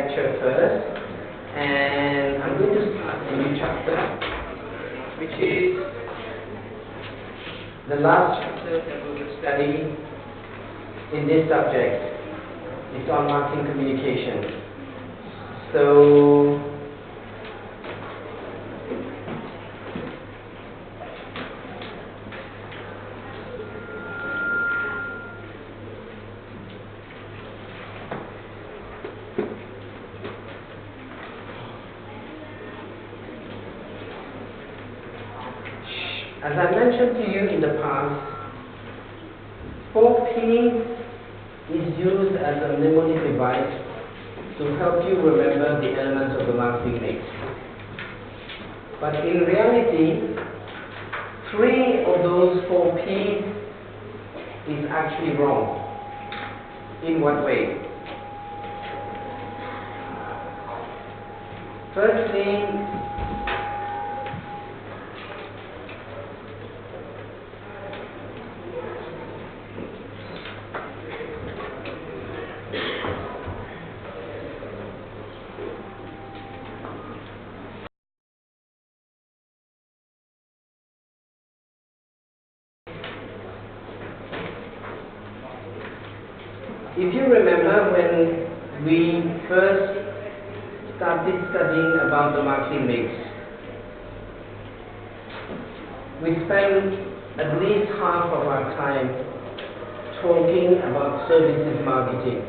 lecture first, and I'm going to start a new chapter, which is the last chapter that we will study in this subject. It's on marketing communication. So, as I mentioned to you in the past, 4P is used as a mnemonic device to help you remember the elements of the marketing mix. But in reality, 3 of those 4 P's is actually wrong. In what way? Firstly, if you remember when we first started studying about the marketing mix, we spent at least half of our time talking about services marketing.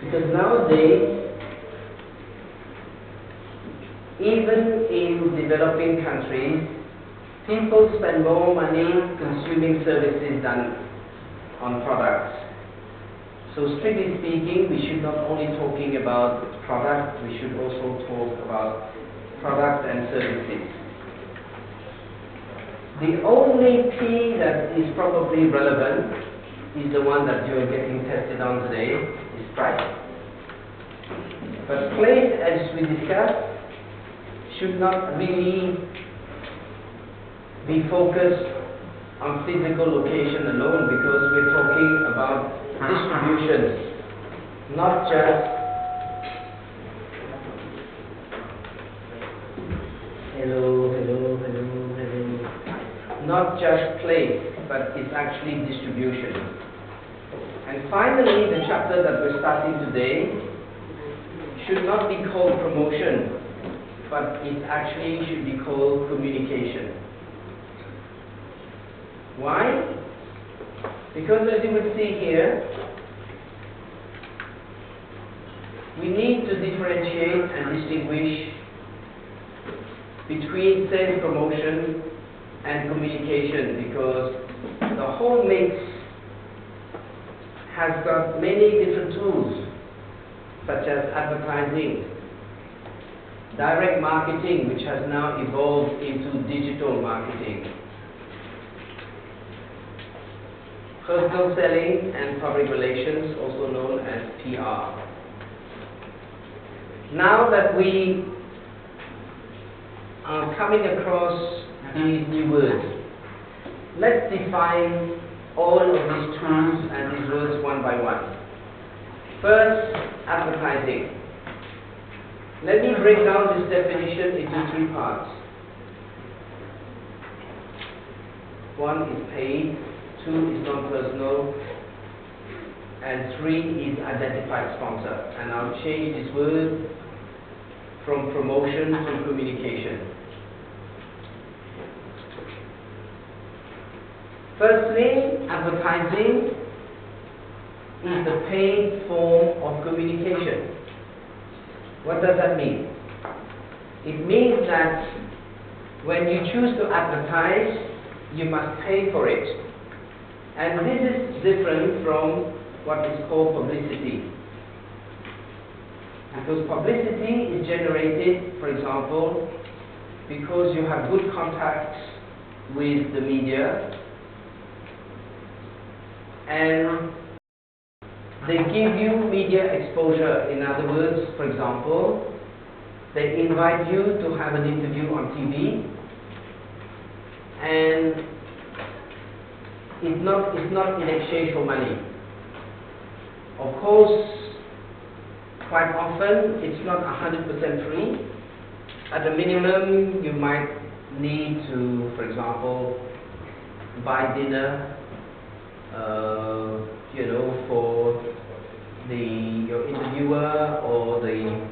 Because nowadays, even in developing countries, people spend more money consuming services than on products. So strictly speaking, we should not only talking about product, we should also talk about products and services. The only P that is probably relevant is the one that you are getting tested on today, is price. But place, as we discussed, should not really be focused on physical location alone, because we're talking about distributions, not just not just place, but it's actually distribution. And finally, the chapter that we're starting today should not be called promotion, but it actually should be called communication. Why? Because as you will see here, we need to differentiate and distinguish between sales promotion and communication, because the whole mix has got many different tools, such as advertising, direct marketing, which has now evolved into digital marketing, personal selling, and public relations, also known as PR. Now that we are coming across these new words, let's define all of these tools and these words one by one. First, advertising. Let me break down this definition into 3 parts. 1 is paid, 2 is non-personal, and 3 is identified sponsor. And I'll change this word from promotion to communication. Firstly, advertising is the paid form of communication. What does that mean? It means that when you choose to advertise, you must pay for it. And this is different from what is called publicity. Because publicity is generated, for example, because you have good contacts with the media, and they give you media exposure. In other words, for example, they invite you to have an interview on TV, and it's not in exchange for money. Of course, quite often it's not 100% free. At the minimum, you might need to, for example, buy dinner, for your interviewer or the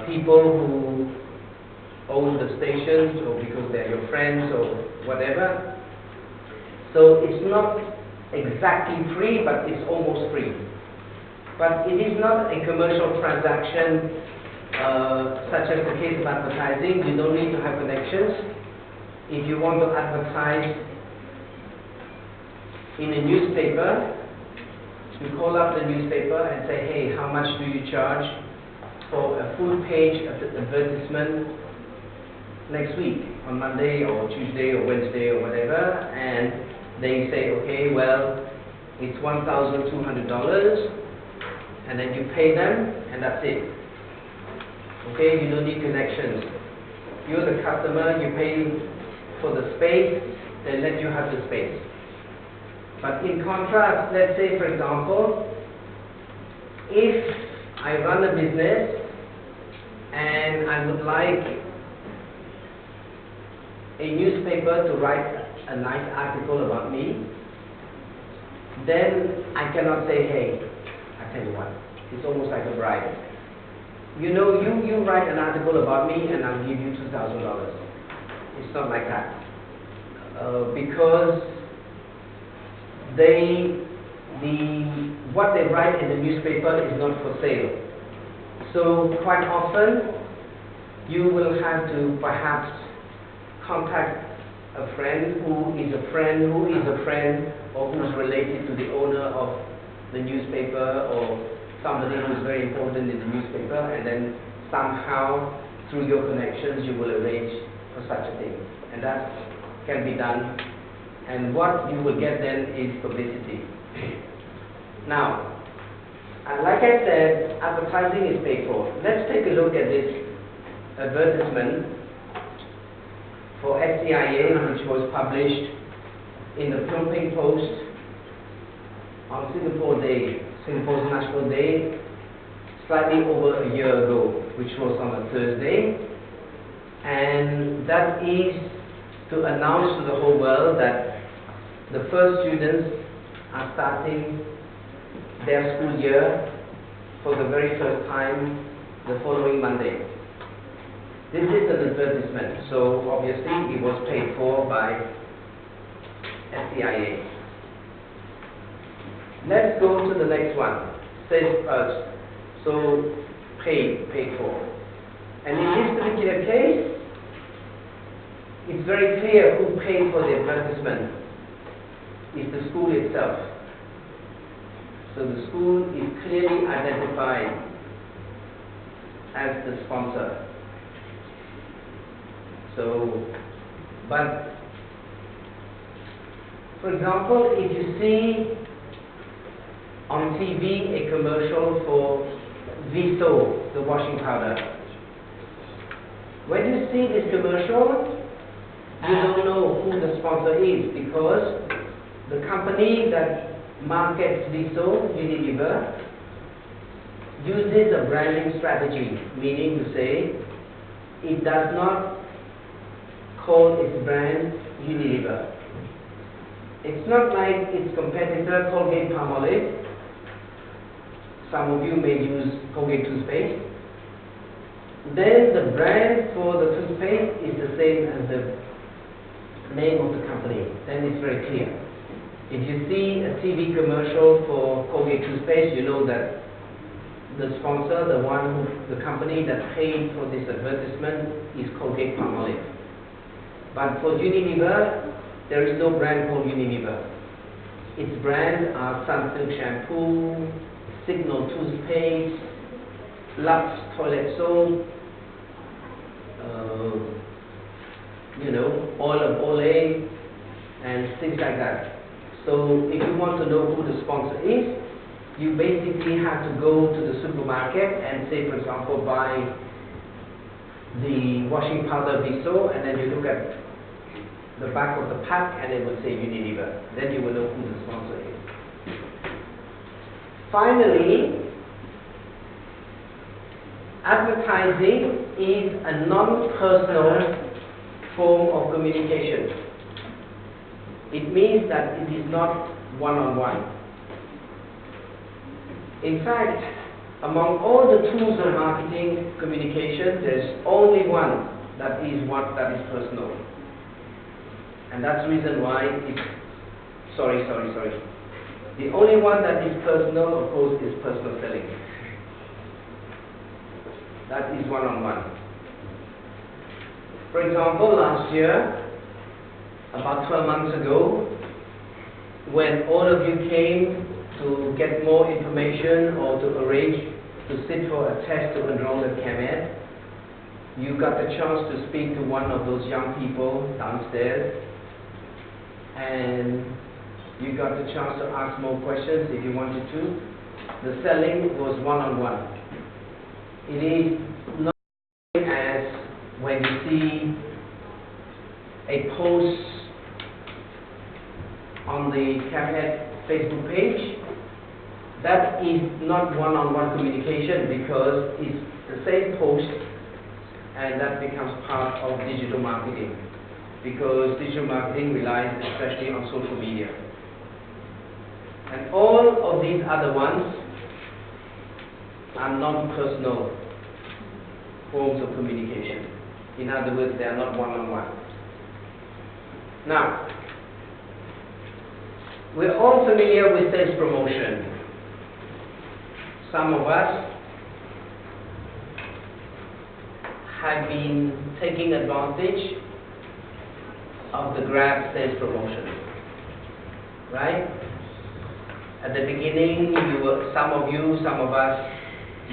people who own the stations, or because they're your friends or whatever. So it's not exactly free, but it's almost free. But it is not a commercial transaction, such as the case of advertising. You don't need to have connections. If you want to advertise in a newspaper, you call up the newspaper and say, hey, how much do you charge for a full page advertisement next week, on Monday or Tuesday or Wednesday or whatever? And they say, okay, well, it's $1,200, and then you pay them, and that's it. Okay, you don't need connections. You're the customer, you pay for the space, they let you have the space. But in contrast, let's say, for example, if I run a business and I would like a newspaper to write a nice article about me, then I cannot say, hey, I tell you what, it's almost like a bribe. You write an article about me and I'll give you $2,000. It's not like that. Because what they write in the newspaper is not for sale. So quite often you will have to perhaps contact a friend who is a friend who is a friend, or who's related to the owner of the newspaper, or somebody who's very important in the newspaper, and then somehow through your connections you will arrange for such a thing. And that can be done. And what you will get then is publicity. Now, like I said, advertising is paid for. Let's take a look at this advertisement for SCIA, which was published in the Phnom Penh Post on Singapore's National Day, slightly over a year ago, which was on a Thursday. And that is to announce to the whole world that the first students are starting their school year for the very first time the following Monday. This is an advertisement, so obviously it was paid for by SCIA. Let's go to the next one. Says us, so paid for. And in this particular case, it's very clear who paid for the advertisement. It's the school itself. So the school is clearly identified as the sponsor. So, but for example, if you see on TV a commercial for Viso, the washing powder, when you see this commercial, you don't know who the sponsor is, because the company that markets Viso, Unilever, uses a branding strategy, meaning to say it does not call its brand Unilever. It's not like its competitor Colgate-Palmolive. Some of you may use Colgate toothpaste. Then the brand for the toothpaste is the same as the name of the company. Then it's very clear. If you see a TV commercial for Colgate toothpaste, you know that the sponsor, the company that paid for this advertisement is Colgate-Palmolive. But for Unilever, there is no brand called Unilever. Its brands are Sunsilk shampoo, Signal toothpaste, Lux toilet soap, oil of Olay, and things like that. So if you want to know who the sponsor is, you basically have to go to the supermarket and say, for example, buy the washing powder Viso, and then you look at the back of the pack and it will say Unilever. Then you will know who the sponsor is. Finally, advertising is a non-personal form of communication. It means that it is not one-on-one. In fact, among all the tools of marketing communication, there's only one that is personal. And that's the reason why it's, sorry. The only one that is personal, of course, is personal selling. That is one-on-one. For example, last year, about 12 months ago, when all of you came to get more information or to arrange to sit for a test to enroll at ChemEd, you got the chance to speak to one of those young people downstairs, and you got the chance to ask more questions if you wanted to. The selling was one-on-one. It is not as when you see a post on the ChemEd Facebook page. That is not one-on-one communication, because it's the same post, and that becomes part of digital marketing, because digital marketing relies especially on social media. And all of these other ones are non-personal forms of communication. In other words, they are not one-on-one. Now, we're all familiar with sales promotion. Some of us have been taking advantage of the Grab sales promotion, right? At the beginning, some of us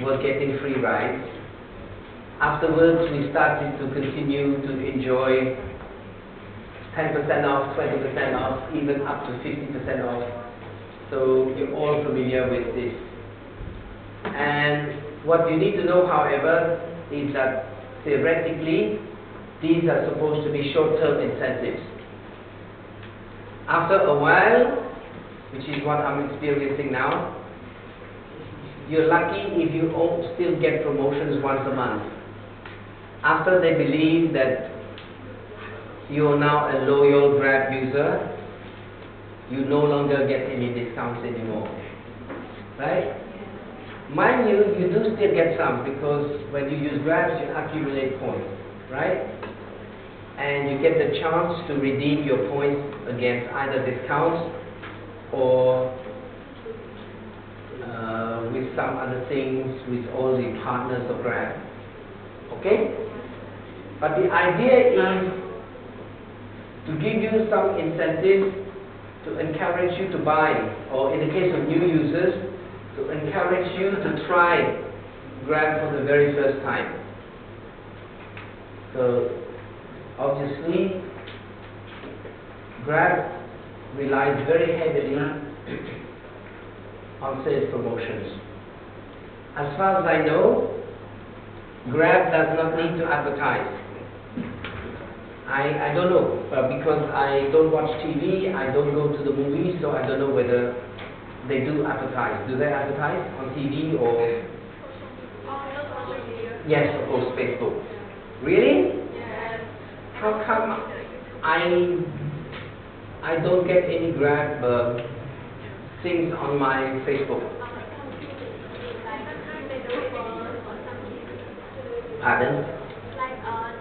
were getting free rides. Afterwards, we started to continue to enjoy 10% off, 20% off, even up to 50% off. So you're all familiar with this. And what you need to know, however, is that theoretically, these are supposed to be short-term incentives. After a while, which is what I'm experiencing now, you're lucky if you still get promotions once a month. After they believe that you're now a loyal Grab user, you no longer get any discounts anymore, right? Mind you, you do still get some, because when you use Grabs, you accumulate points, right? And you get the chance to redeem your points against either discounts or with some other things with all the partners of Grab. Okay? But the idea is to give you some incentive to encourage you to buy, or in the case of new users, to encourage you to try Grab for the very first time. So obviously, Grab relies very heavily on sales promotions. As far as I know, Grab does not need to advertise. I don't know, because I don't watch TV, I don't go to the movies, so I don't know whether they do advertise. Do they advertise on TV or? Yes, of course, Facebook. Really? Yes. How come I don't get any Grab things on my Facebook? Pardon?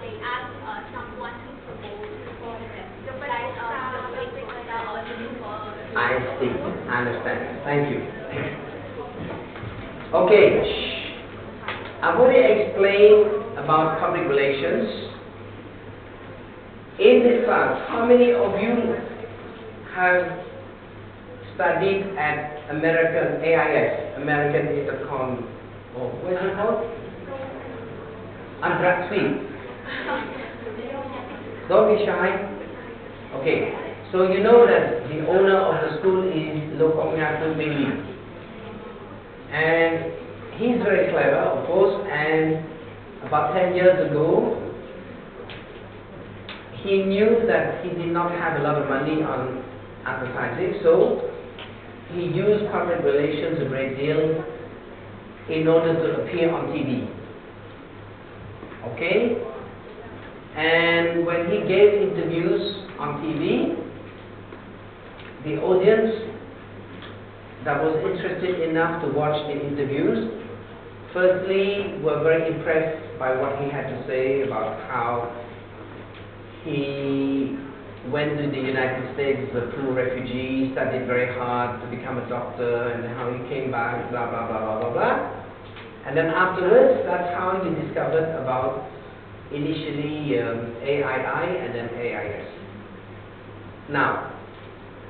They ask someone to propose for them. I see. I understand. Thank you. Okay. I've already explained about public relations. In this class, how many of you have studied at American AIS, American Intercom, or what is it called? Undergrad Suite. Don't be shy. Okay, so you know that the owner of the school is Lokong Nyatu Ming Lee. And he's very clever, of course, and about 10 years ago, he knew that he did not have a lot of money on advertising, so he used public relations a great deal in order to appear on TV. Okay? And when he gave interviews on TV, the audience that was interested enough to watch the interviews, firstly, were very impressed by what he had to say about how he went to the United States as a poor refugee, studied very hard to become a doctor, and how he came back, blah, blah, blah, blah, blah, blah. And then afterwards, that's how he discovered about initially AII and then AIS. Now,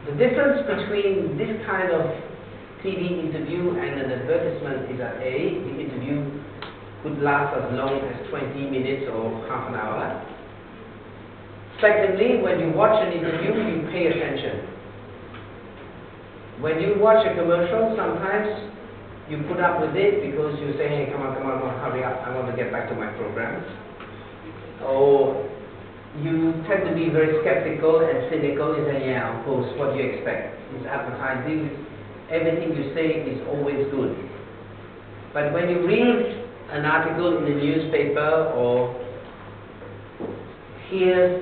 the difference between this kind of TV interview and an advertisement is that A, the interview could last as long as 20 minutes or half an hour. Secondly, when you watch an interview, you pay attention. When you watch a commercial, sometimes you put up with it because you say, hey, come on, hurry up, I want to get back to my program. Or you tend to be very skeptical and cynical and say, yeah, of course, what do you expect? It's advertising, everything you say is always good. But when you read an article in the newspaper or hear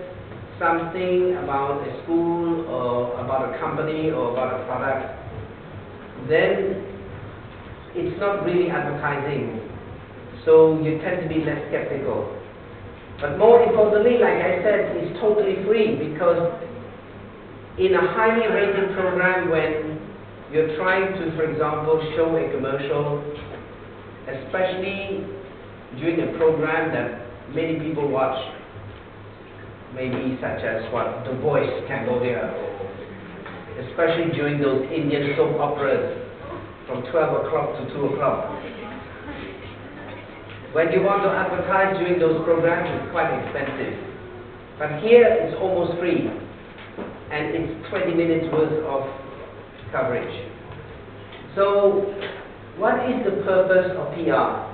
something about a school or about a company or about a product, then it's not really advertising. So you tend to be less skeptical. But more importantly, like I said, it's totally free, because in a highly rated program, when you're trying to, for example, show a commercial, especially during a program that many people watch, maybe such as what, The Voice, Cambodia, or especially during those Indian soap operas from 12 o'clock to 2 o'clock. When you want to advertise during those programs, it's quite expensive. But here, it's almost free. And it's 20 minutes worth of coverage. So, what is the purpose of PR?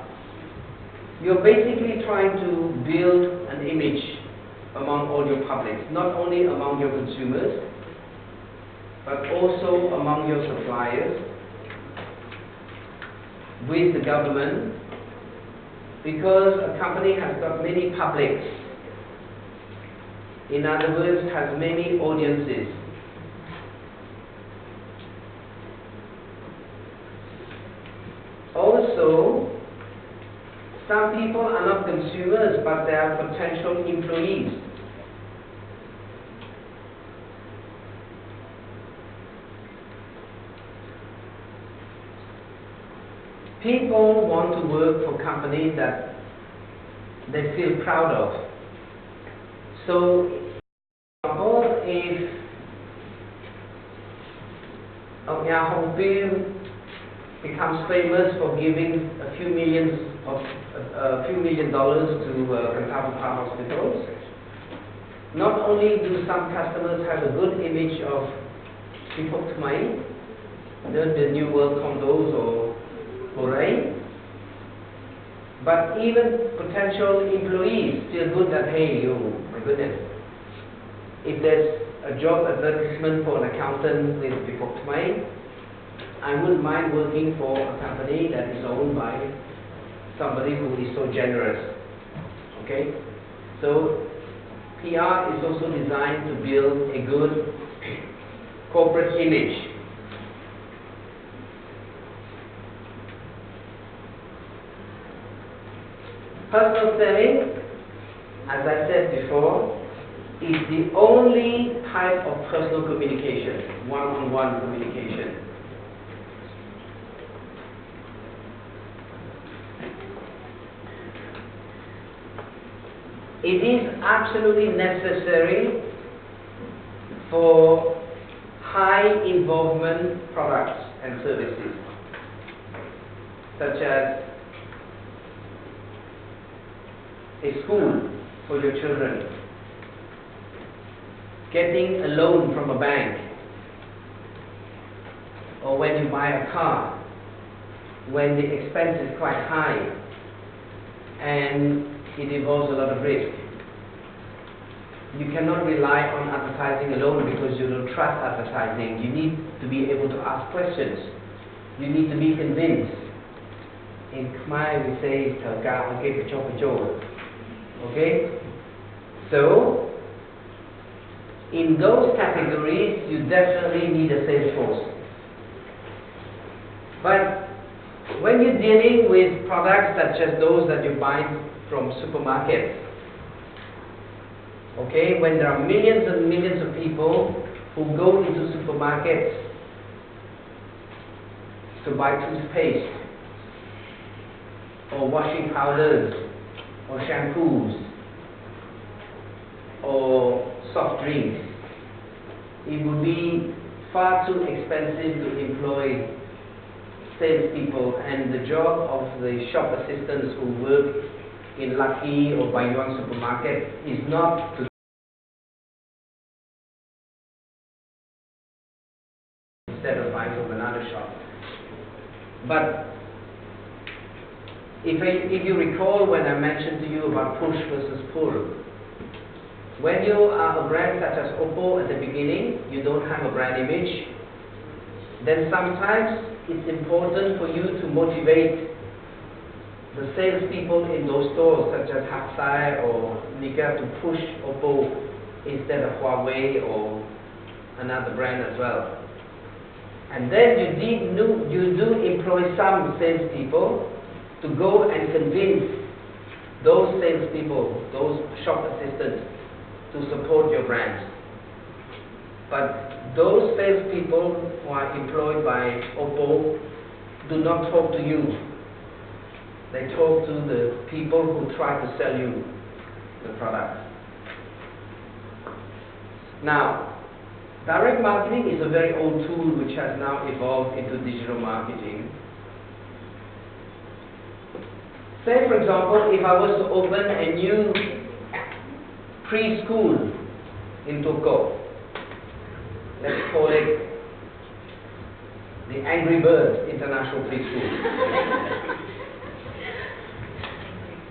You're basically trying to build an image among all your publics, not only among your consumers, but also among your suppliers, with the government, because a company has got many publics. In other words, has many audiences. Also, some people are not consumers, but they are potential employees. People want to work for companies that they feel proud of. So, for example, if Yahoo becomes famous for giving a few million dollars to Kantapapa hospitals, not only do some customers have a good image of Pipok Tmai, the New World condos or Hooray, but even potential employees feel good that, hey, my goodness, if there's a job advertisement for an accountant with Pipok Tmai, I wouldn't mind working for a company that is owned by somebody who is so generous. Okay? So, PR is also designed to build a good corporate image. Personal selling, as I said before, is the only type of personal communication, one-on-one communication. It is absolutely necessary for high involvement products and services, such as a school for your children, getting a loan from a bank, or when you buy a car, when the expense is quite high and it involves a lot of risk. You cannot rely on advertising alone because you don't trust advertising. You need to be able to ask questions. You need to be convinced. In Khmer we say, Okay? So, in those categories, you definitely need a sales force. But when you're dealing with products such as those that you buy from supermarkets, okay, when there are millions and millions of people who go into supermarkets to buy toothpaste, or washing powders, or shampoos, or soft drinks, it would be far too expensive to employ salespeople, and the job of the shop assistants who work in Lucky or Baijuan supermarket is not to instead of buying from another shop. But if you recall when I mentioned to you about push versus pull, when you are a brand such as Oppo at the beginning, you don't have a brand image, then sometimes it's important for you to motivate the salespeople in those stores such as Haksai or Nika to push Oppo instead of Huawei or another brand as well. And then you do employ some salespeople to go and convince those salespeople, those shop assistants, to support your brand. But those salespeople who are employed by Oppo do not talk to you. They talk to the people who try to sell you the product. Now, direct marketing is a very old tool which has now evolved into digital marketing. Say, for example, if I was to open a new preschool in Tokyo, let's call it the Angry Birds International Preschool.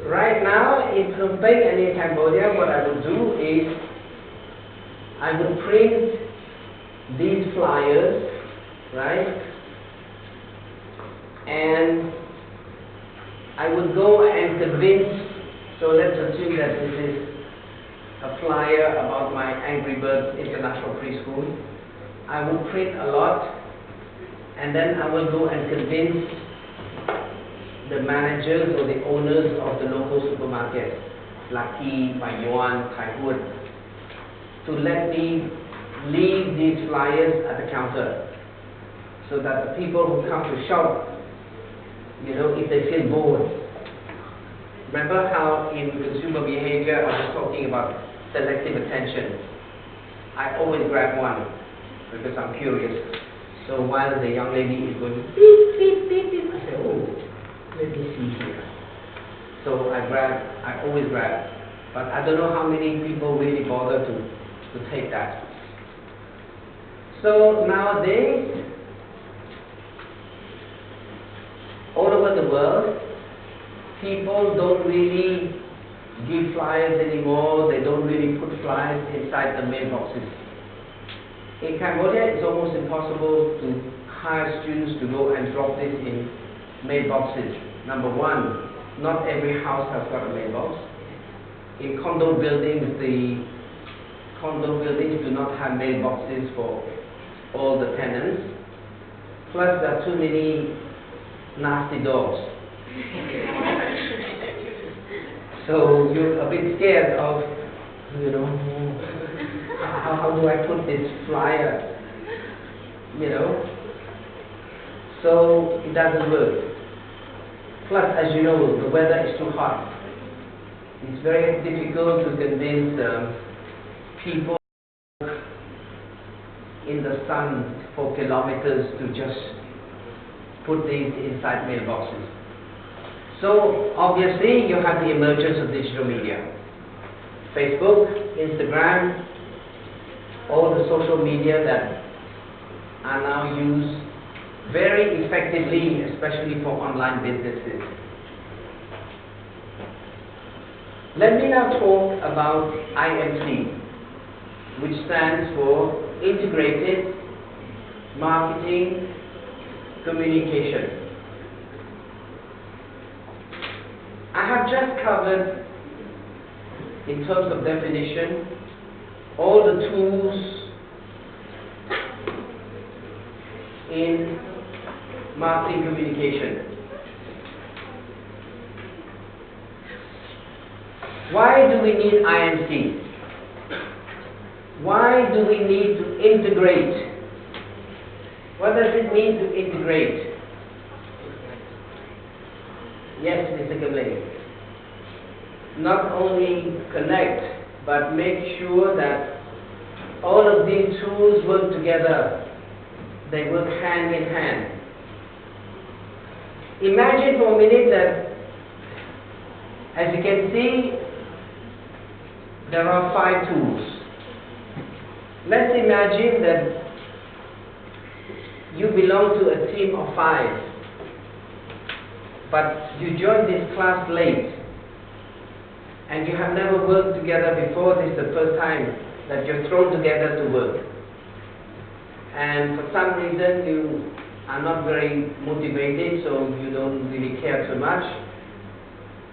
Right now, in Phnom Penh and in Cambodia, what I would do is I would print these flyers, right? And I would go and convince, so let's assume that this is a flyer about my Angry Birds International Preschool. I would print a lot, and then I would go and convince the managers or the owners of the local supermarket, Lucky, Baijuan, Tai Huat, to let me leave these flyers at the counter, so that the people who come to shop, you know, if they feel bored. Remember how in consumer behavior I was talking about selective attention? I always grab one because I'm curious. So while the young lady is going beep, beep, beep, beep, I say, oh, let me see here. So I always grab. But I don't know how many people really bother to take that. So nowadays, all over the world, people don't really give flyers anymore. They don't really put flyers inside the mailboxes. In Cambodia, it's almost impossible to hire students to go and drop this in mailboxes. Number one, not every house has got a mailbox. In condo buildings, the condo buildings do not have mailboxes for all the tenants. Plus, there are too many nasty dogs. So you're a bit scared of, you know, how do I put this flyer, you know? So it doesn't work. Plus, as you know, the weather is too hot. It's very difficult to convince people in the sun for kilometers to just put these inside mailboxes. So obviously you have the emergence of digital media. Facebook, Instagram, all the social media that are now used very effectively, especially for online businesses. Let me now talk about IMC, which stands for Integrated Marketing Communication. I have just covered in terms of definition, all the tools in marketing communication. Why do we need IMC? Why do we need to integrate? What does it mean to integrate? Yes, Mr. Kamle. Not only connect, but make sure that all of these tools work together. They work hand in hand. Imagine for a minute that, as you can see, there are 5 tools. Let's imagine that you belong to a team of 5, but you joined this class late, and you have never worked together before. This is the first time that you're thrown together to work. And for some reason you are not very motivated, so you don't really care too much.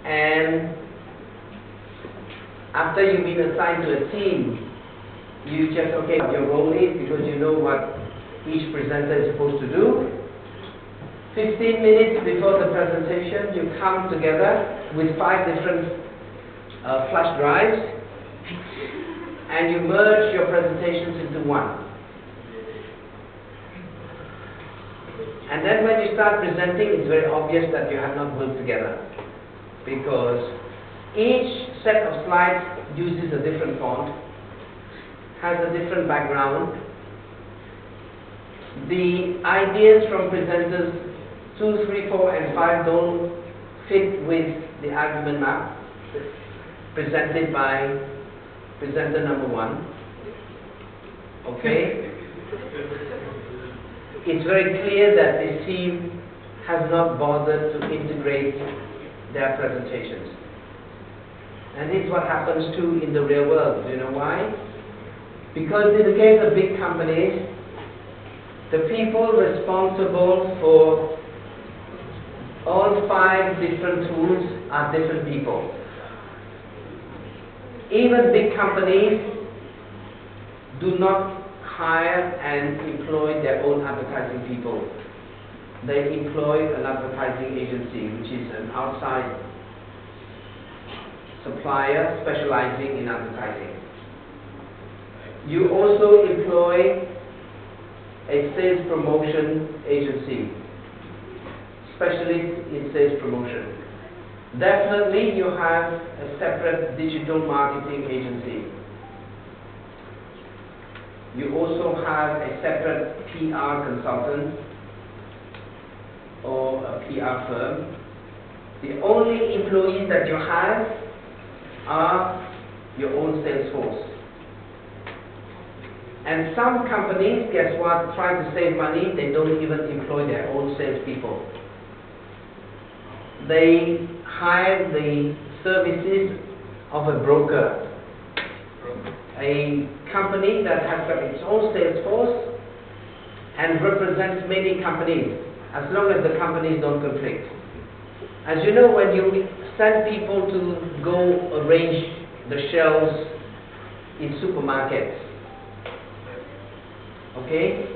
And after you've been assigned to a team, you just, okay, what your role is, because you know what each presenter is supposed to do. 15 minutes before the presentation, you come together with 5 different flash drives, and you merge your presentations into one. And then when you start presenting, it's very obvious that you have not worked together, because each set of slides uses a different font, has a different background. The ideas from presenters 2, 3, 4, and 5 don't fit with the argument map presented by presenter number 1. Okay? It's very clear that this team has not bothered to integrate their presentations. And this is what happens too in the real world. Do you know why? Because in the case of big companies, the people responsible for all 5 different tools are different people. Even big companies do not hire and employ their own advertising people. They employ an advertising agency, which is an outside supplier specializing in advertising. You also employ a sales promotion agency, specialist in sales promotion. Definitely you have a separate digital marketing agency. You also have a separate PR consultant or a PR firm. The only employees that you have are your own sales force. And some companies, guess what, try to save money, they don't even employ their own salespeople. They hire the services of a broker. A company that has got its own sales force and represents many companies, as long as the companies don't conflict. As you know, when you send people to go arrange the shelves in supermarkets, okay?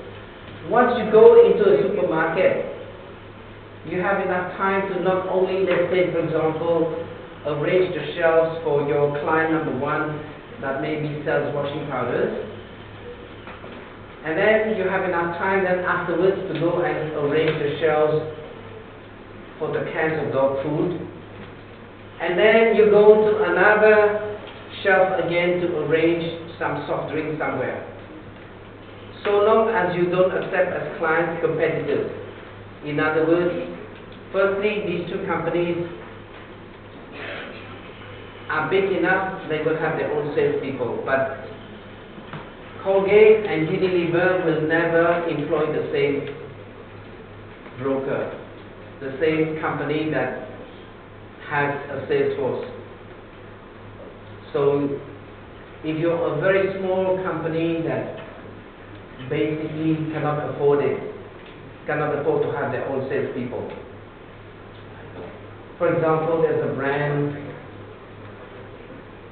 Once you go into a supermarket, you have enough time to not only, let's say, for example, arrange the shelves for your client number 1 that maybe sells washing powders, and then you have enough time then afterwards to go and arrange the shelves for the cans of dog food, and then you go to another shelf again to arrange some soft drink somewhere. So long as you don't accept as clients competitors. In other words, firstly, these 2 companies are big enough, they will have their own salespeople, but Colgate and Unilever will never employ the same broker, the same company that has a sales force. So if you're a very small company that basically cannot afford it, cannot afford to have their own salespeople. For example, there's a brand,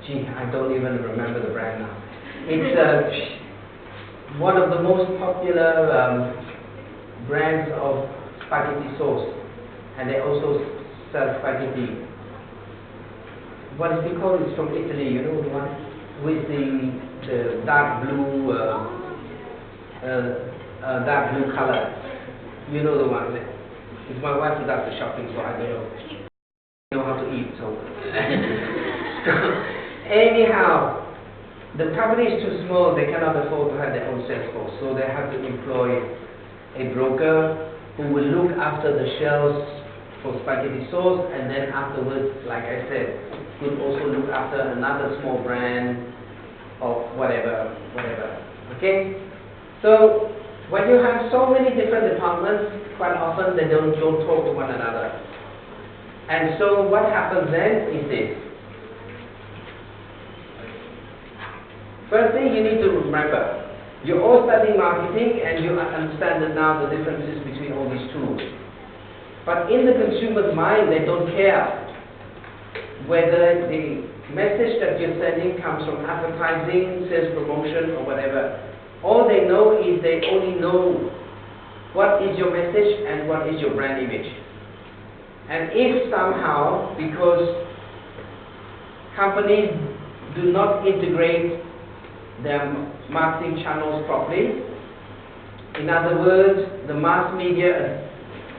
Gee, I don't even remember the brand now. It's one of the most popular brands of spaghetti sauce, and they also sell spaghetti. What is it called? It's from Italy, you know, the one with the dark blue color. You know the one. It's my wife who does the shopping, so I don't know how to eat. So anyhow, the company is too small. They cannot afford to have their own sales force, so they have to employ a broker who will look after the shelves for spaghetti sauce, and then afterwards, like I said, could also look after another small brand of whatever. Okay? So when you have so many different departments, quite often they don't talk to one another. And so what happens then is this. First thing you need to remember, you're all studying marketing and you understand that now the differences between all these tools. But in the consumer's mind, they don't care whether the message that you're sending comes from advertising, sales promotion, or whatever. All they know is they only know what is your message and what is your brand image. And if somehow, because companies do not integrate their marketing channels properly, in other words, the mass media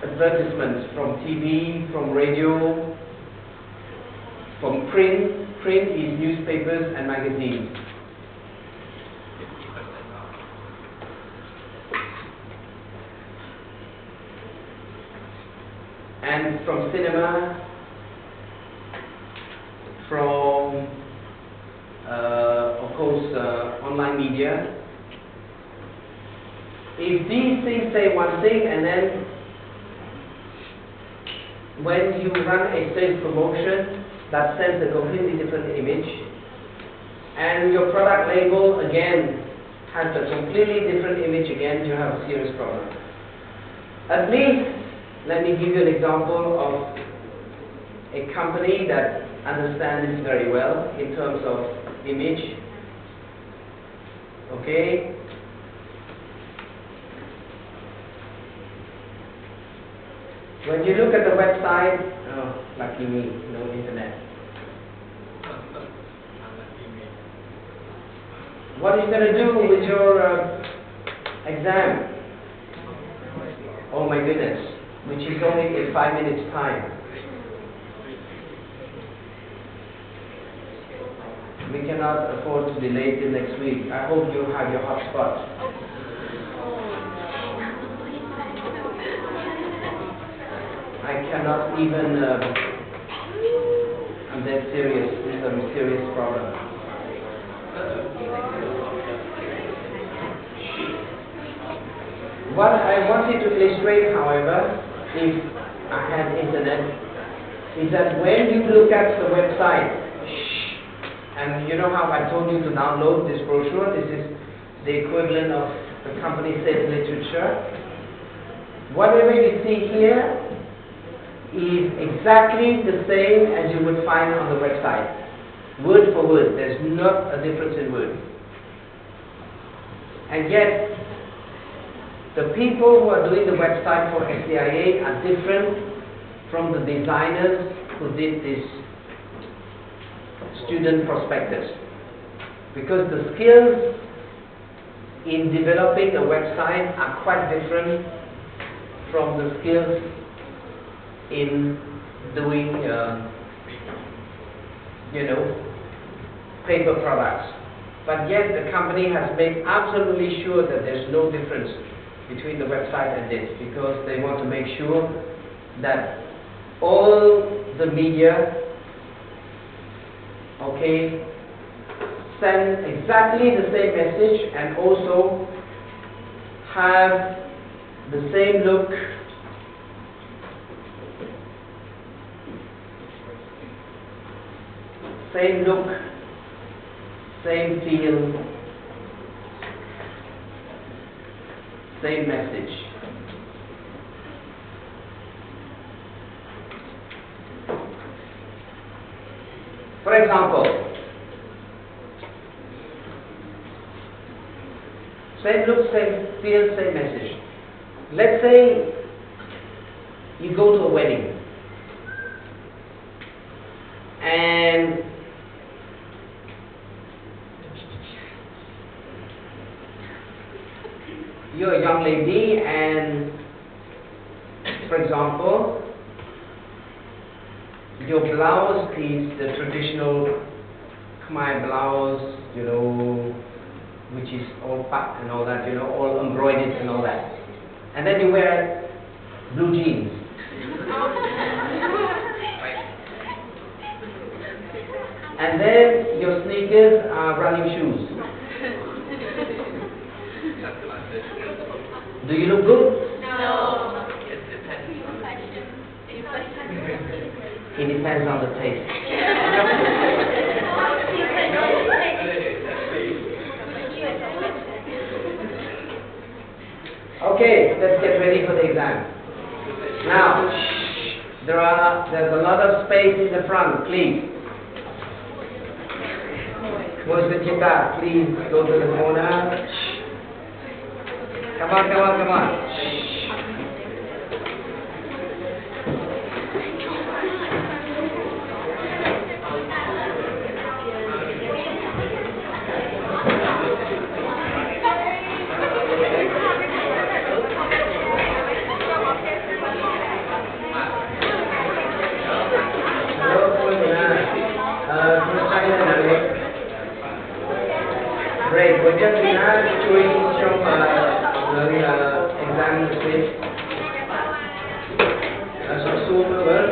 advertisements from TV, from radio, from print is newspapers and magazines. And from cinema, from of course online media. If these things say one thing and then when you run a sales promotion, that sends a completely different image, and your product label again has a completely different image, again you have a serious problem. At least, let me give you an example of a company that understands this very well in terms of image. Okay? When you look at the website, oh, lucky me, no internet. What are you going to do with your exam? Oh my goodness, which is only in 5 minutes time. We cannot afford to delay till next week. I hope you have your hotspot. I cannot even, I'm dead serious, this is a serious problem. What I wanted to illustrate, however, if I had internet, is that when you look at the website, and you know how I told you to download this brochure, this is the equivalent of the company sales literature. Whatever you see here is exactly the same as you would find on the website. Word for word, there's not a difference in word. And yet, the people who are doing the website for SCIA are different from the designers who did this student prospectus. Because the skills in developing a website are quite different from the skills in doing, paper products. But yet the company has made absolutely sure that there's no difference between the website and this, because they want to make sure that all the media, send exactly the same message and also have the same look, same feel, same message. For example, Same look, same feel, same message. Let's say you go to a wedding and you're a young lady and, for example, your blouse is the traditional Khmer blouse, you know, which is all pat and all that, you know, all embroidered and all that. And then you wear blue jeans. And then your sneakers are running shoes. Do you look good? No. It depends on the taste. Okay, let's get ready for the exam. Now, there's a lot of space in the front, please. Mr. Chita, please go to the corner. Come on, come on, come on. Great, we're just doing some exam space. So soon over.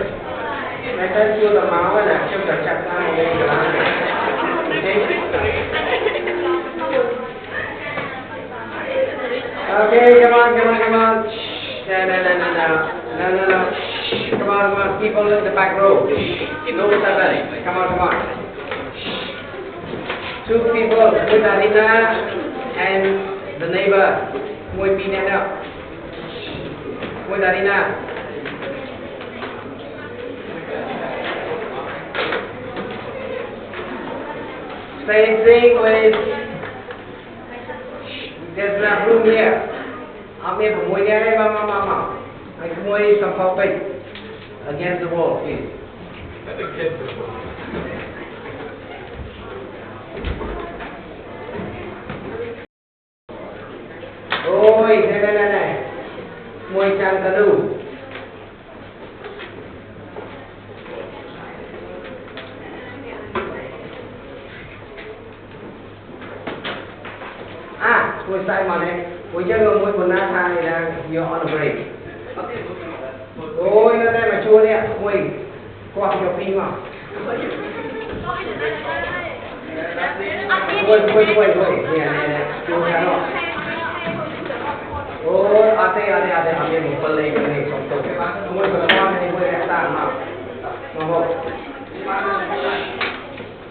I tell you the mama and actually the chapter okay, come on, come on, come on. No. Come on, people in the back row. No, come on, come on. Two people with Arina and the neighbor. Muy bien up. With Arina. Same thing with. There's enough room here. I'm here for muy bien, mama. I can wait some puppet against the wall, please. Ôi, này. Môi trang ta đủ. Môi sai mà này. Môi chân rồi môi quần áo thang này là you're on a break. Ôi, nó đây mà chua đấy ạ. Môi, qua cho pin mà. Quên. Nè. Chua ra đó. Oh, ate, ambil mumpal lagi ni, contoh. Semua semua ni boleh datang, mau.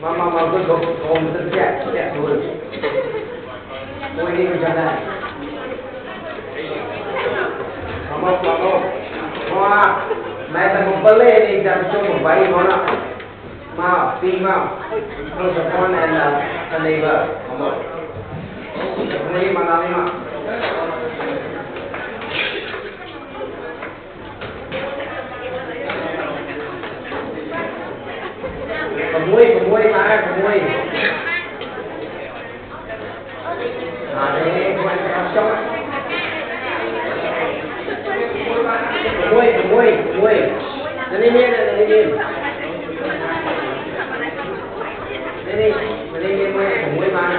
Mama pun kau tersiap dulu. Mau ini macam mana? Mama. Wah, mai tak mumpal ni jangan cuma bayi mana. Mau, mau. Terus semua ni adalah neighbor, mama. Ini mana ni mak? Kemuai mana kemuai? Ini buat kosong. Kemuai. Ini. Ini kemuai mana?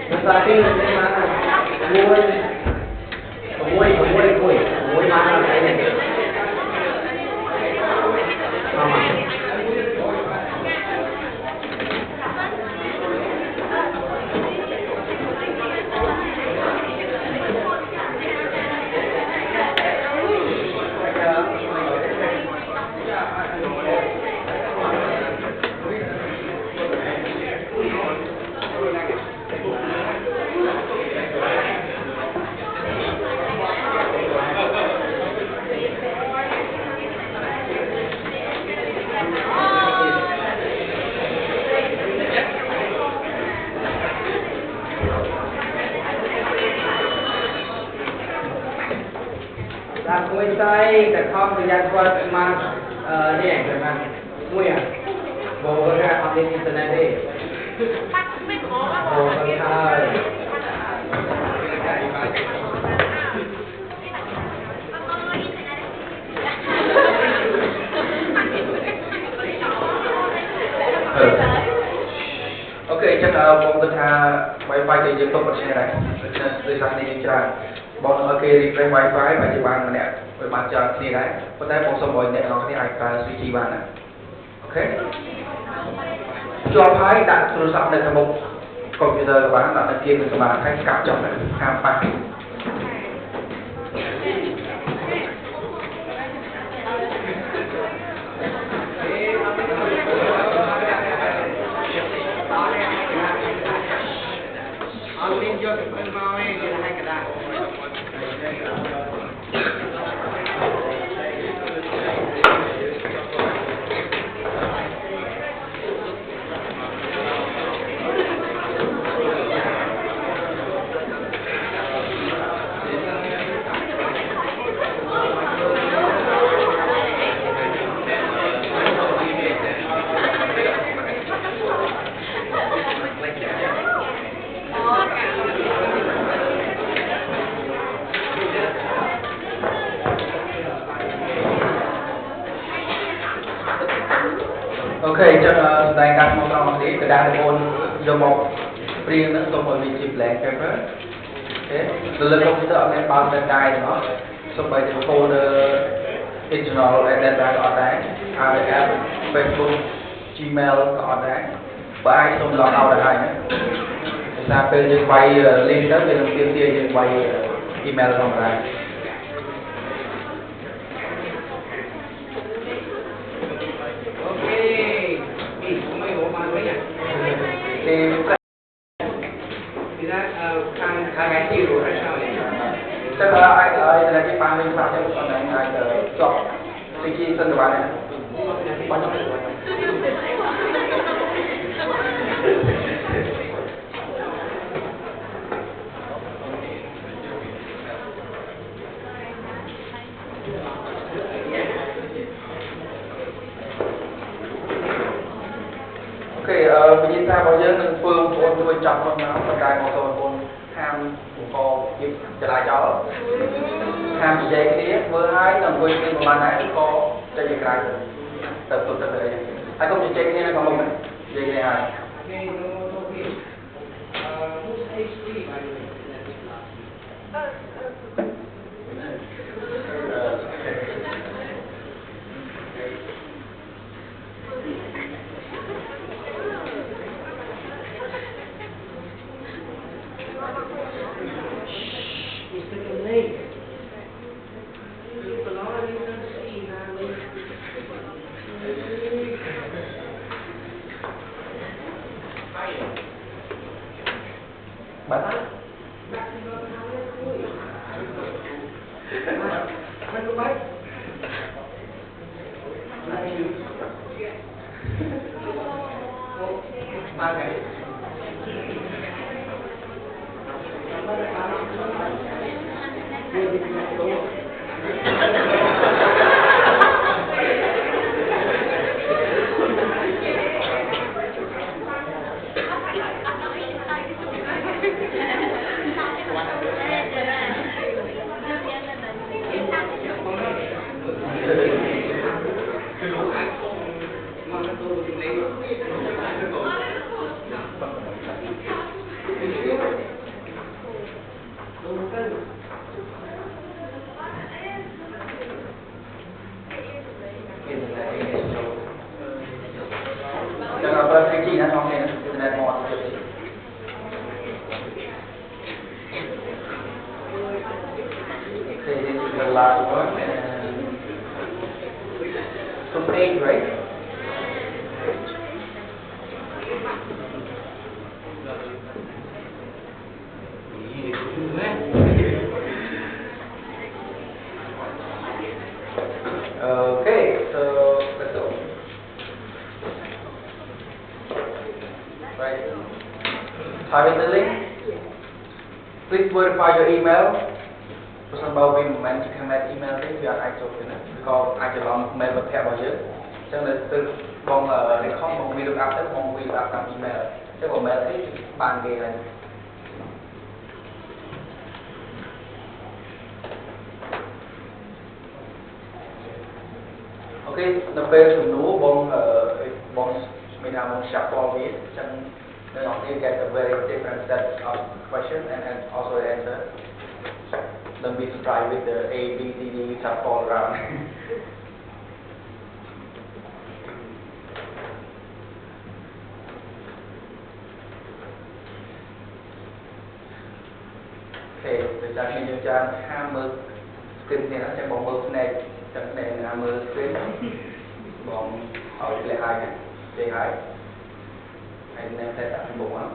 Tetapi ini mana? Kemuai mana ini? Mama. Là cuối saiแต่ข้อมันยัดกว่ามาเนี่ยแต่มันมุ้ยอ่ะบอกว่าการเอาในอินเทอร์เน็ตดิบอกว่าใช่โอเคចឹងผมគិតថា Wi-Fi ដែលយើងទុកបត់ឆ្ងាយដែរដោយសារនេះយើងច្រើនបងឲ្យគេ refresh Wi-Fi បើជាបានម្នាក់វាបានច្រើនគ្នាដែរប៉ុន្តែผมសូមឲ្យអ្នកនរគ្នាអាចប្រើ 3G បានណាអូខេជាប់ហើយដាក់ទូរស័ព្ទនៅខាងមុខកុំព្យូទ័រក៏បានដាក់នៅគៀនក៏បានហើយកាប់ចុះទៅហាមប៉ះ អូខេចឹងសម្ដែងការមកដល់នេះក៏ដាក់បងយកមកព្រៀងនឹងសូមឲ្យវាជា blank paper អូខេទៅលើកុំព្យូទ័រអត់មានបើកតែដែរទេអត់សូម្បីតែ folder internal data ក៏អត់ដែរហើយ app Facebook Gmail ក៏អត់ដែរបើអាចសូម log out ទៅហើយណាដោយសារពេលយើងវាយ link ទៅវានឹងទាមទារយើងវាយ email ធម្មតា thì ra càng ngày nhiều rồi hay sao vậy? Chắc là ai là cái fan mình sao chứ còn ai chọn cái sân của bạn này bao nhiêu tiền? Ok, bây giờ ta bao giờ nâng phương của tôi chọn con nào và cái một số con ham của cô giúp trở lại cho ham chỉ dây cái đấy với hai nâng quên cái của bạn này có chơi cái cái tập tục tập đấy ai không chỉ chơi cái này còn một mình dây cái này Bắt Jangan lupa klik na trong này internet mode. Okay, this is the last one and so page, right? Okay, so let's go. Right. Type in the link. Please verify your email ប្រសិនបើវាមិនមែនជា format email ទេវាអាចចូលទៅណាឬក៏អាចច្រឡំ mail មិត្តភ័ក្តិរបស់យើងអញ្ចឹងនៅពេលបង record បងវា look up ទៅបងវា look up តាម email អញ្ចឹងបើ mail ទេបានគេហើយអូខេនៅពេលជំនួសបងបងមានថាបងឆាប់បងវាអញ្ចឹងនៅអត់ទេ get a very different set of question and also the answer. Don't be surprised with the A, B, C, D stuff all around. Okay, bây giờ khi chúng ta hammer skin thì nó sẽ bong mơ này, chẳng này là hammer skin bong ở lệ hai này, lệ hai, anh em sẽ tạo thành bụng á.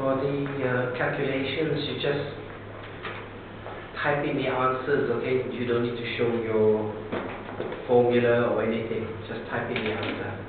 For the calculations, you just type in the answers, okay? You don't need to show your formula or anything. Just type in the answer.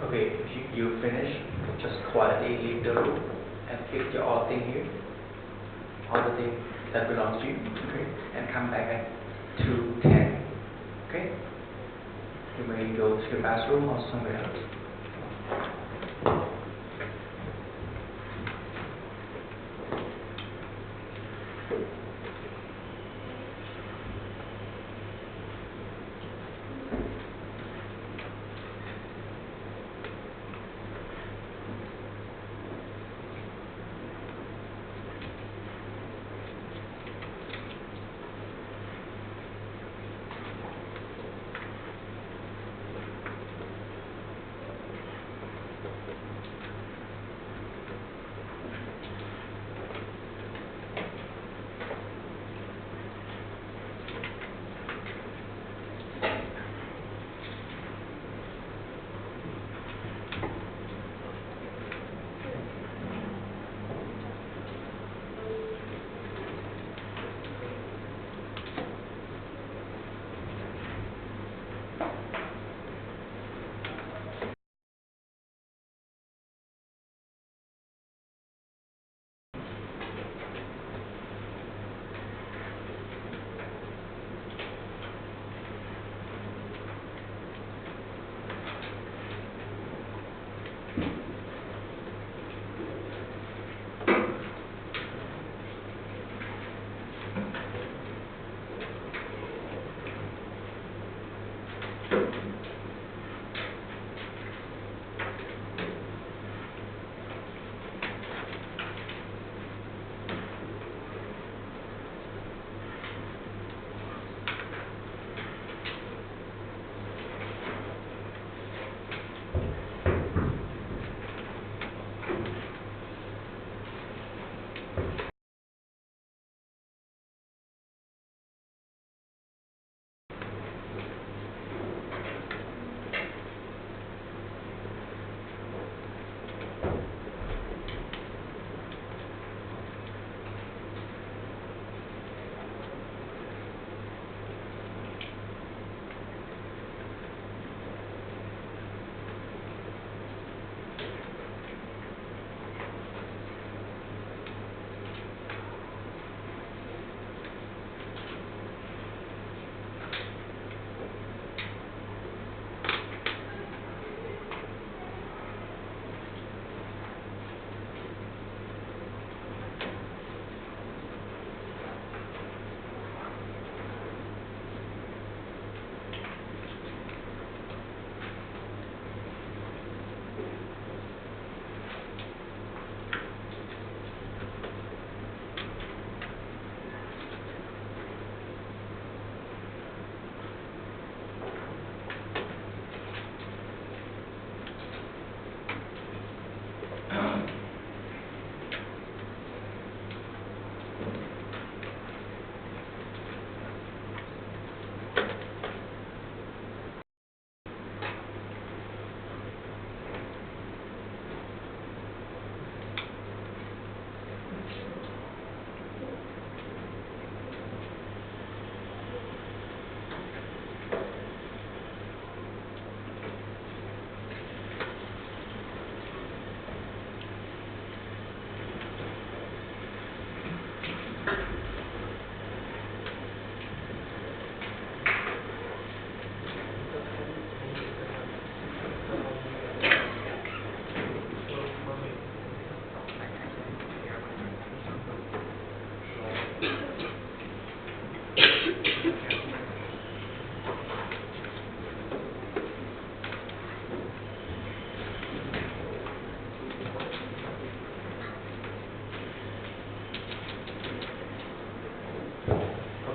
Okay, if you finish, just quietly leave the room and pick your all thing here, all the things that belongs to you, okay, and come back at 2:10, okay? You may go to your bathroom or somewhere else.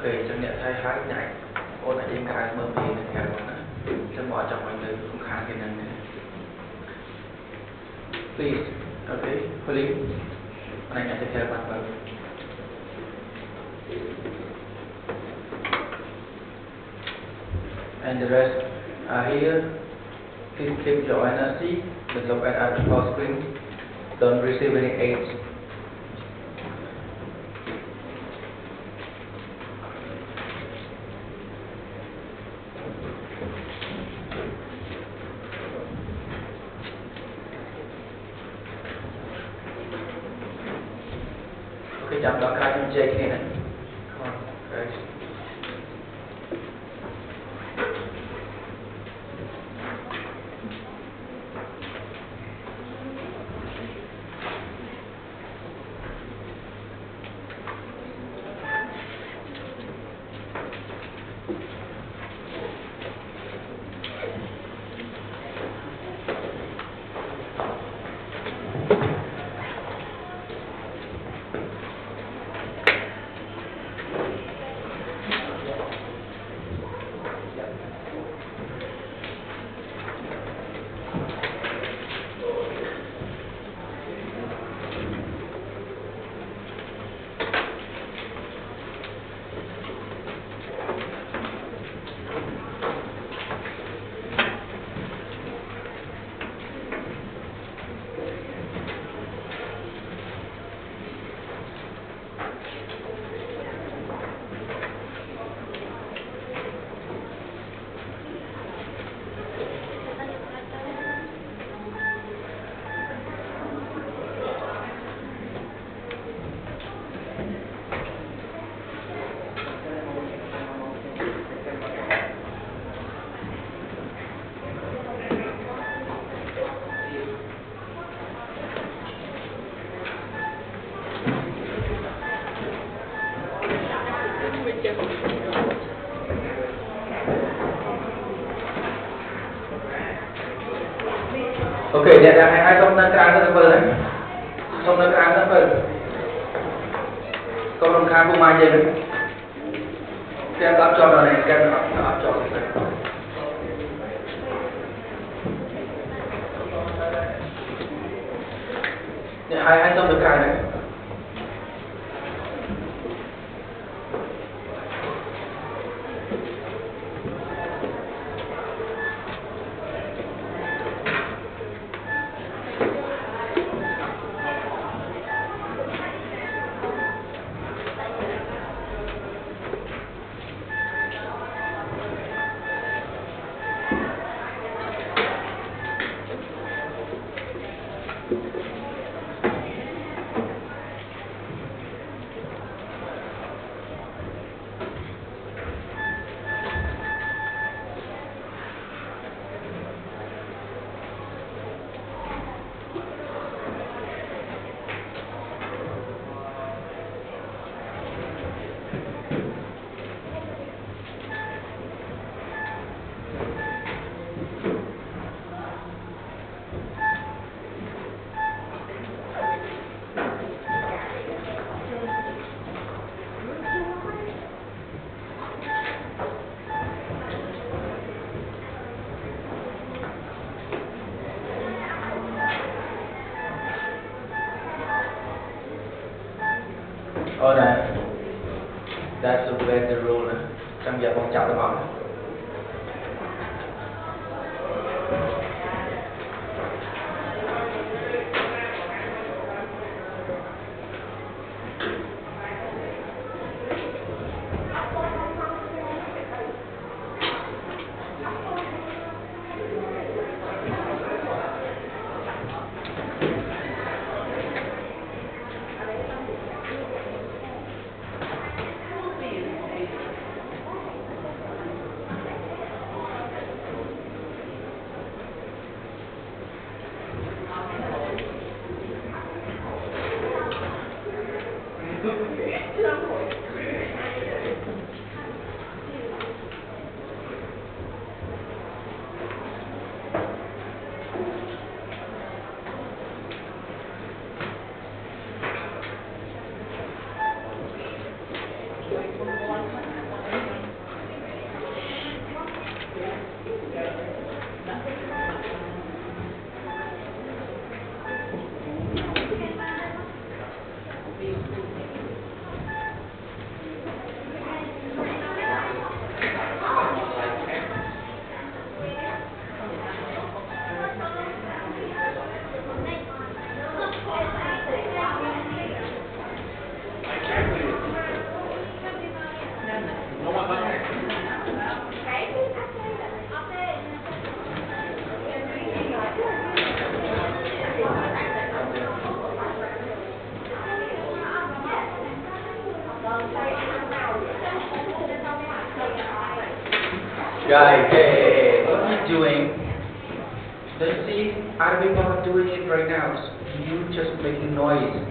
Okay, chẳng nhẹ thay hái nhảy ôn lại im cái mơ mì này kẹo nó chân bỏ trong mình không khá cái này please okay please anh nhảy theo bạn vâng and the rest are here. Please keep your energy. Don't look at the power screen. Don't receive any aids. Okay, jump down. Can I check in? Come on, guys. Okay, lihat yang hai trong nâng cao rất là này. Trong nâng cao rất là câu nâng cao không ai gì nữa. Cái áp cho nó này, cái áp cho này. Hai trong nâng cao này. Oh, that's the way the rule. Trong giờ con chào các bạn. Guys, hey, what are you doing? Don't you see other people are doing it right now? You just making noise.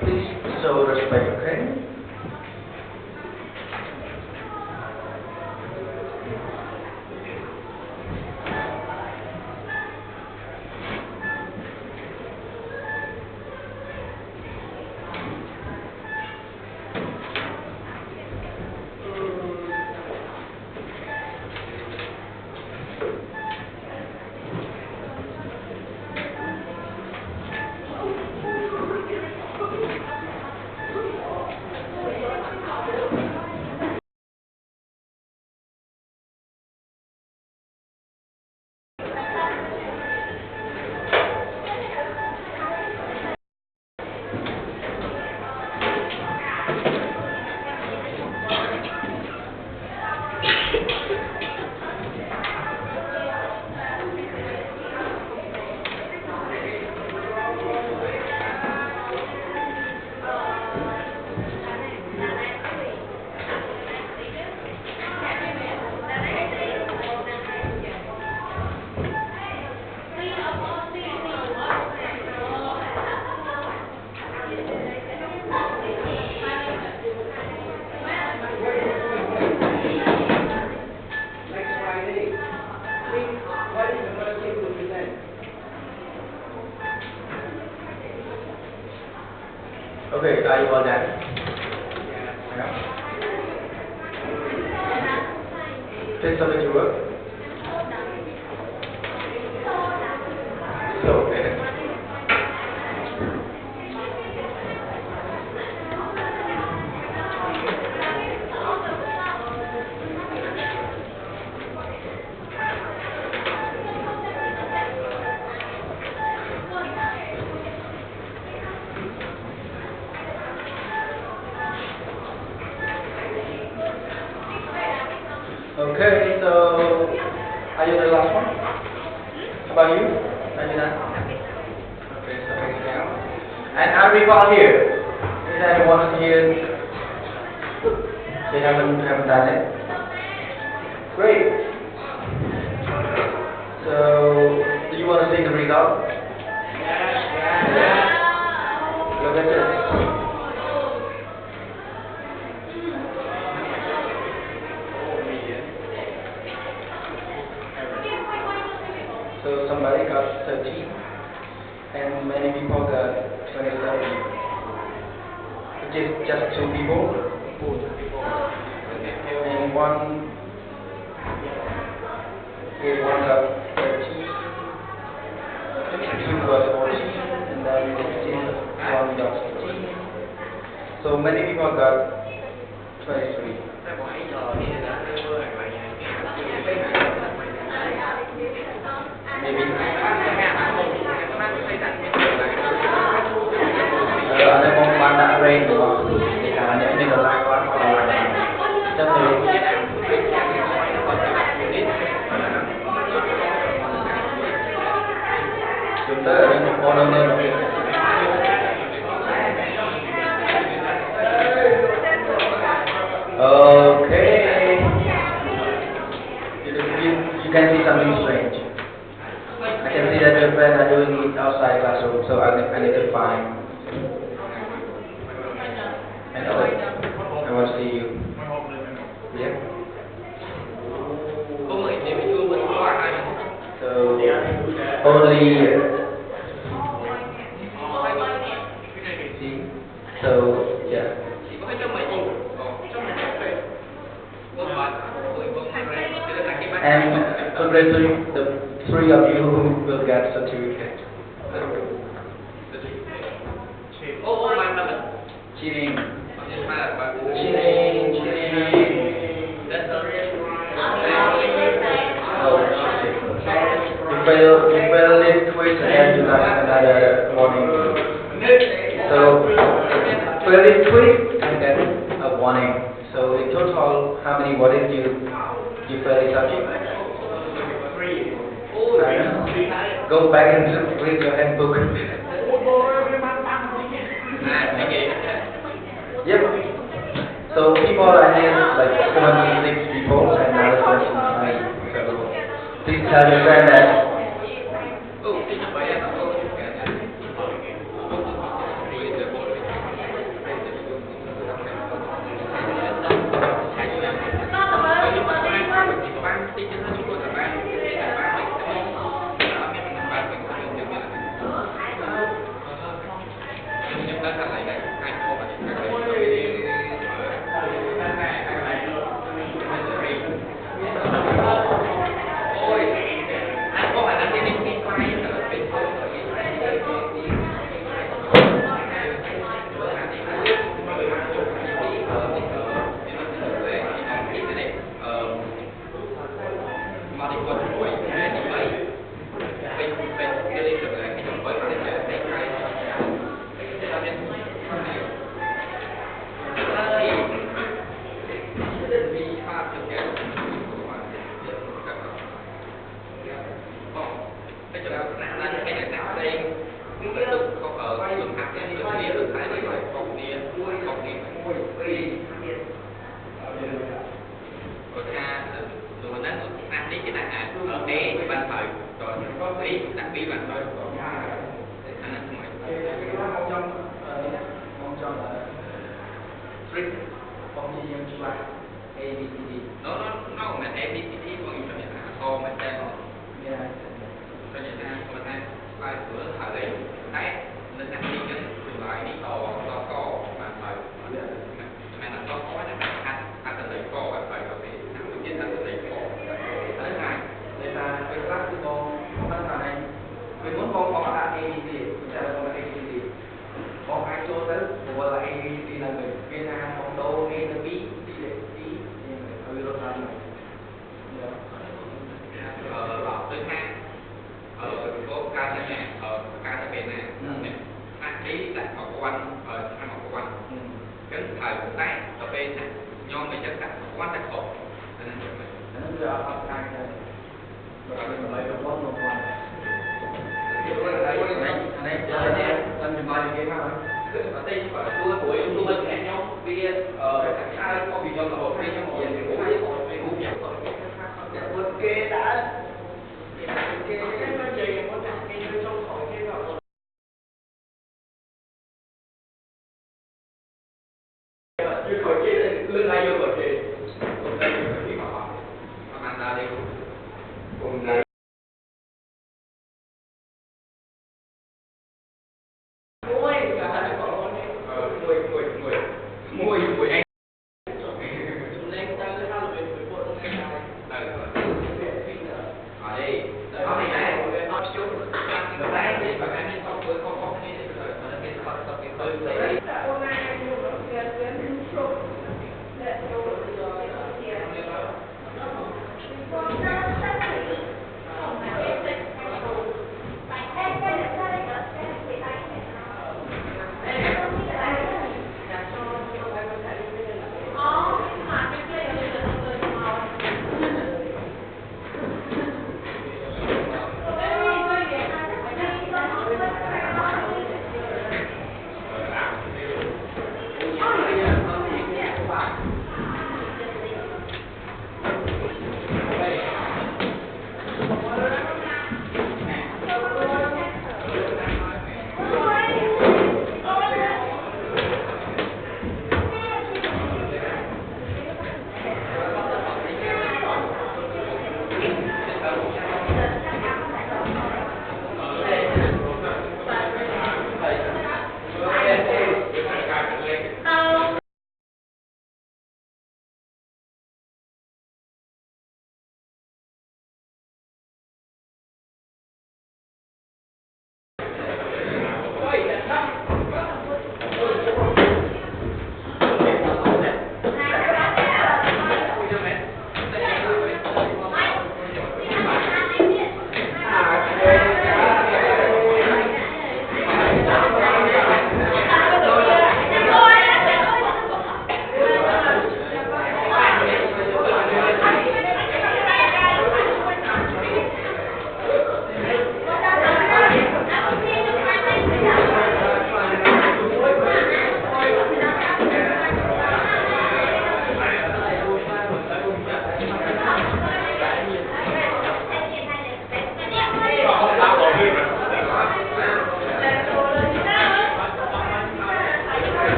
Please show respect, okay? Next Friday. Please, what is the first thing to present? Okay, are you all done? Yeah. Please submit your work. So, okay. Okay, so are you the last one? How about you? Are you done? Okay, so anything else? And are we all here? Is anyone here? They haven't done it? Great. So do you want to see the result? Look at this. So somebody got 13 and many people got 27. Which is just 2 people. And one got 13, 2 got 14, and then 16, 1 got 16. So many people got 23. Maybe. Ada mau mana rain đúng không? Thì cả những cái là quá cho thì chúng ta ở đây một con lên Okay. You can see something strange. I can see that your friends are doing it outside classroom, so I need to find another. I want to see you. Yeah. So only see. So yeah. And congratulations, the 3 of you who will get certificate. Cheating. Cheating. Oh, shit. You failed this quiz. tell you guys another warning. So, fairly quick and then a warning. So, in total, how many warnings you fairly subject? I don't know. Go back and read your handbook. Yep. So people are here like 26 people and now it's 29. So please tell your friend that.